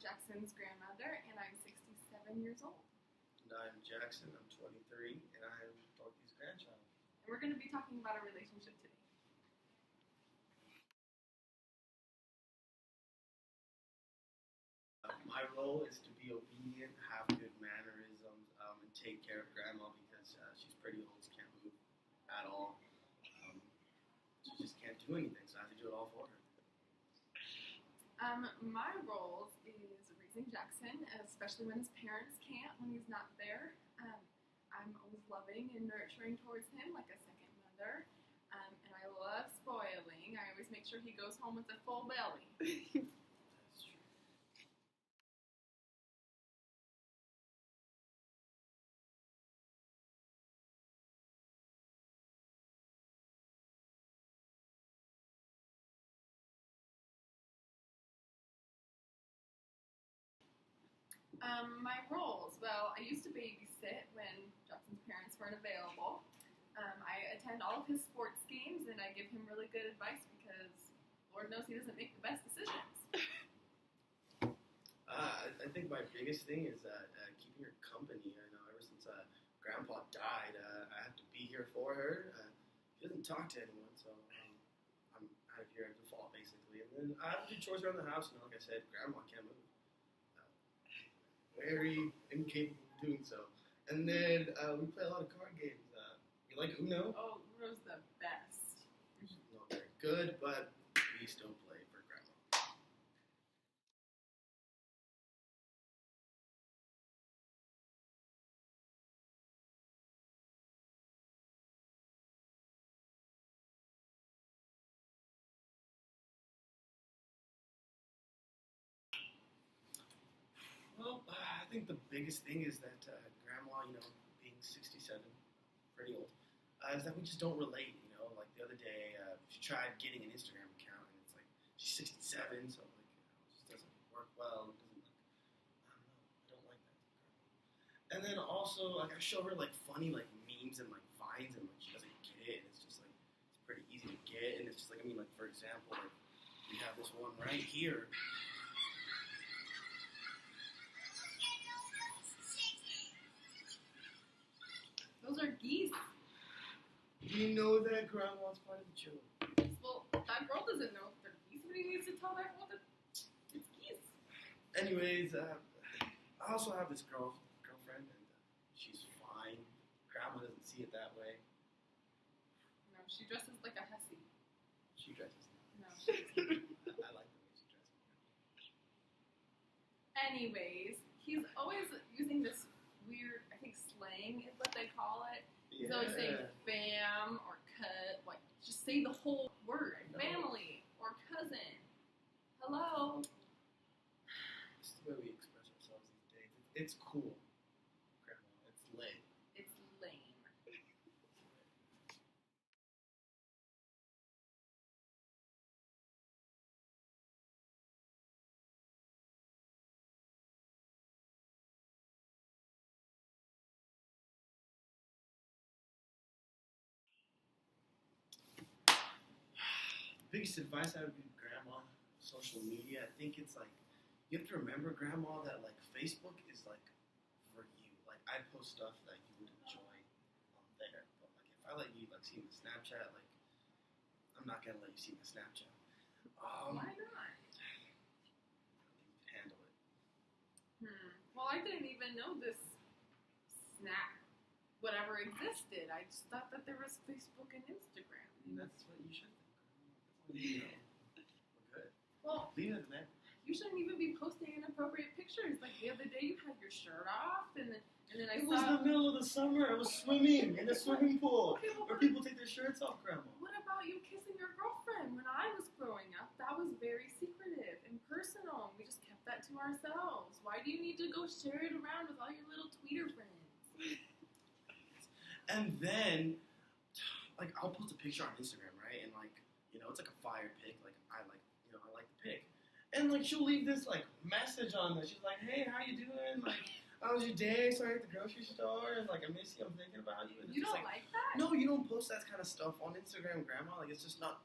Jackson's grandmother, and I'm 67 years old. And I'm Jackson, I'm 23, and I'm Dorothy's grandchild. And we're going to be talking about a relationship today. My role is to be obedient, have good mannerisms, and take care of Grandma because she's pretty old, she can't move at all. She just can't do anything, so I have to do it all for her. My role is raising Jackson, especially when his parents can't, when he's not there. I'm always loving and nurturing towards him like a second mother. And I love spoiling. I always make sure he goes home with a full belly. That's true. My roles, well, I used to babysit when Jackson's parents weren't available. I attend all of his sports games and I give him really good advice because Lord knows he doesn't make the best decisions. I think my biggest thing is keeping her company. I know ever since Grandpa died, I have to be here for her. She doesn't talk to anyone, so I'm out of here at default, basically. And then I have to do chores around the house. You know, like I said, Grandma can't move. Very incapable of doing so. And then we play a lot of card games. We like Uno. Oh, Uno's the best. Not very good, but we still play for Grandma. Well, I think the biggest thing is that Grandma, you know, being 67, pretty old, is that we just don't relate, you know. Like the other day, she tried getting an Instagram account, and it's like, she's 67, so like, you know, it just doesn't work well. It doesn't look, I don't know, I don't like that. And then also, like, I show her like funny like memes and like vines, and like she doesn't get it, and it's just like, it's pretty easy to get, and it's just like, I mean, like, for example, like, we have this one right here. Those are geese. You know that Grandma's part of the joke. Well, that girl doesn't know if they're geese, but he needs to tell everyone that it's geese. Anyways, I also have this girlfriend, and she's fine. Grandma doesn't see it that way. No, she dresses like a hussy. She dresses. No, she doesn't. I like the way she dresses. Anyways, he's always using this weird, I think slang is what they call it. He's always saying fam or cut, like just say the whole word. Family or cousin. Hello. It's the way we express ourselves these days. It's cool, Grandma. It's lit. It's lame. Biggest advice I would give Grandma, social media, I think it's like, you have to remember, Grandma, that like Facebook is like for you. Like I post stuff that you would enjoy on there. But like if I let you like see my Snapchat, like I'm not gonna let you see my Snapchat. Why not? I don't think you can handle it. Well, I didn't even know this Snap whatever existed. I just thought that there was Facebook and Instagram. And that's what you should think. That's what you know. We're good. Well, Leave it there. you shouldn't even be posting inappropriate pictures. Like the other day, you had your shirt off, and then I It saw. was the middle of the summer. I was swimming in a swimming pool Okay, well, where people take their shirts off, Grandma. What about you kissing your girlfriend? When I was growing up, that was very secretive and personal. We just kept that to ourselves. Why do you need to go share it around with all your little tweeter friends? And then, like, I'll post a picture on Instagram, right? And like, you know, it's like a fire pic. Like I like the pic. And like, she'll leave this like message on there. She's like, "Hey, how you doing? Like, how was your day? Sorry at the grocery store. And like, I miss you. I'm thinking about you." And it's You just don't like that? No, you don't post that kind of stuff on Instagram, Grandma. Like, it's just not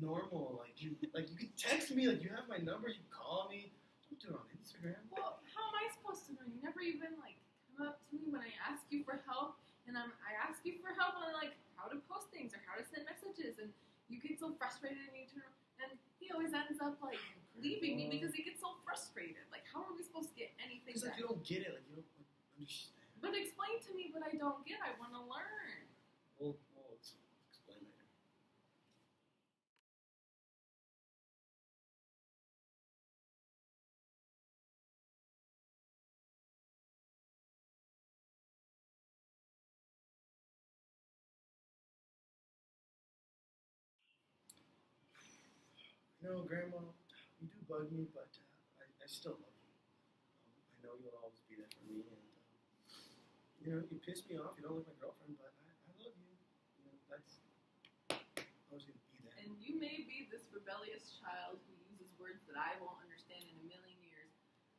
normal. Like you can text me. Like, you have my number. You can call me. Don't Don't do it on Instagram. Well, how am I supposed to know? You never even like come up to me when I ask you for help, and I ask you for help on like how to post things or how to send messages, and you get so frustrated and you turn, and he always ends up like leaving me because he gets so frustrated. Like, how are we supposed to get anything It's like done? you don't get it. Like you don't understand. But explain to me what I don't get. I want to learn. We'll explain later. You know, Grandma, you do bug me, but I still love you. I know you'll always be there for me, and you know, you piss me off. You don't like my girlfriend, but I love you. You know, that's always gonna be there. And you may be this rebellious child who uses words that I won't understand in a million years,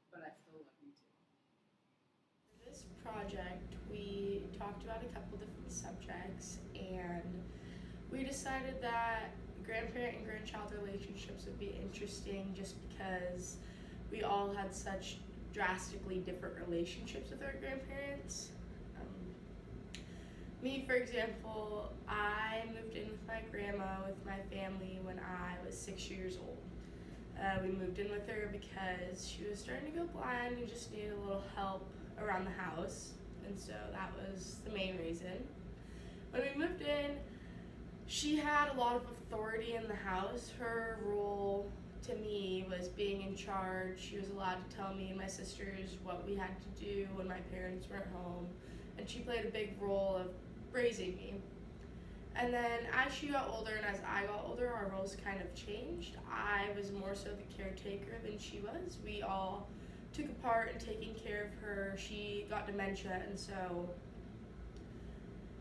but I still love you too. For this project, we talked about a couple different subjects, and we decided that grandparent and grandchild relationships would be interesting just because we all had such drastically different relationships with our grandparents. Me, for example, I moved in with my grandma with my family when I was 6 years old. We moved in with her because she was starting to go blind and just needed a little help around the house, and so that was the main reason. When we moved in, she had a lot of authority in the house. Her role to me was being in charge. She was allowed to tell me and my sisters what we had to do when my parents weren't home, and she played a big role of raising me. And then as she got older and as I got older, our roles kind of changed. I was more so the caretaker than she was. We all took a part in taking care of her. She got dementia, and so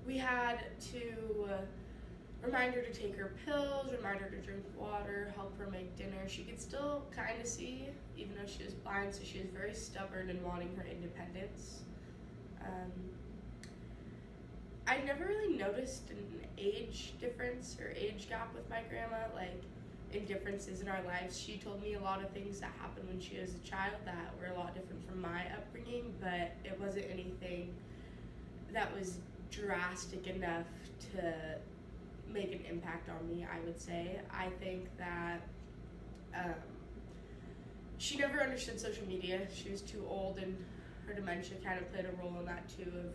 we had to remind her to take her pills, remind her to drink water, help her make dinner. She could still kind of see, even though she was blind, so she was very stubborn in wanting her independence. I never really noticed an age difference or age gap with my grandma, like in differences in our lives. She told me a lot of things that happened when she was a child that were a lot different from my upbringing, but it wasn't anything that was drastic enough to make an impact on me, I would say. I think that she never understood social media. She was too old, and her dementia kind of played a role in that too. Of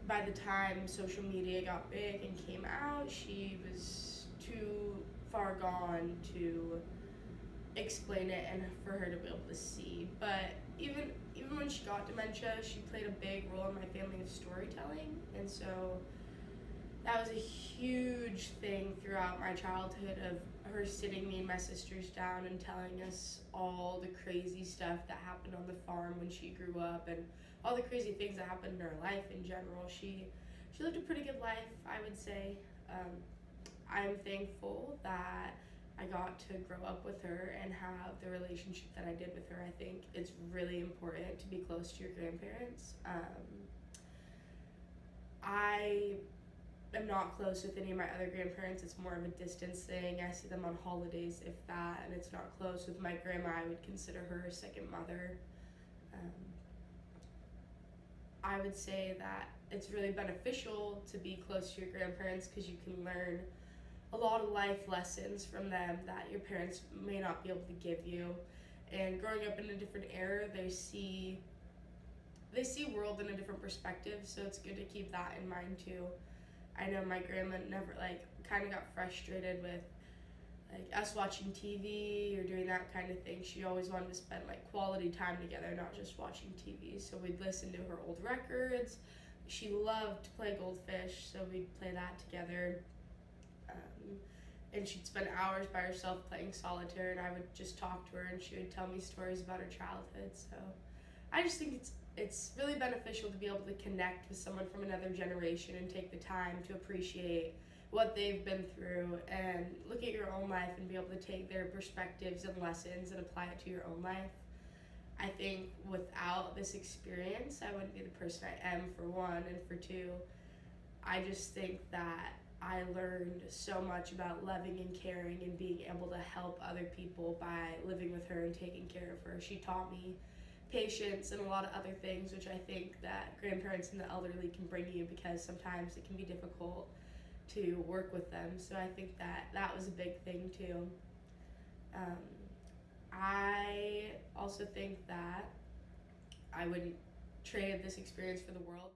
by the time social media got big and came out, she was too far gone to explain it and for her to be able to see. But even when she got dementia, she played a big role in my family of storytelling, and so that was a huge thing throughout my childhood of her sitting me and my sisters down and telling us all the crazy stuff that happened on the farm when she grew up and all the crazy things that happened in her life in general. She lived a pretty good life, I would say. I'm thankful that I got to grow up with her and have the relationship that I did with her. I think it's really important to be close to your grandparents. I am not close with any of my other grandparents. It's more of a distance thing. I see them on holidays, if that, and it's not close. With my grandma, I would consider her a second mother. I would say that it's really beneficial to be close to your grandparents because you can learn a lot of life lessons from them that your parents may not be able to give you. And growing up in a different era, they see world in a different perspective, so it's good to keep that in mind too. I know my grandma never kind of got frustrated with us watching TV or doing that kind of thing. She always wanted to spend quality time together, not just watching TV. So we'd listen to her old records. She loved to play Goldfish, so we'd play that together. And she'd spend hours by herself playing solitaire, and I would just talk to her, and she would tell me stories about her childhood. So I just think it's really beneficial to be able to connect with someone from another generation and take the time to appreciate what they've been through and look at your own life and be able to take their perspectives and lessons and apply it to your own life. I think without this experience, I wouldn't be the person I am, for one, and for two, I just think that I learned so much about loving and caring and being able to help other people by living with her and taking care of her. She taught me patience and a lot of other things, which I think that grandparents and the elderly can bring you, because sometimes it can be difficult to work with them. So I think that that was a big thing too. I also think that I wouldn't trade this experience for the world.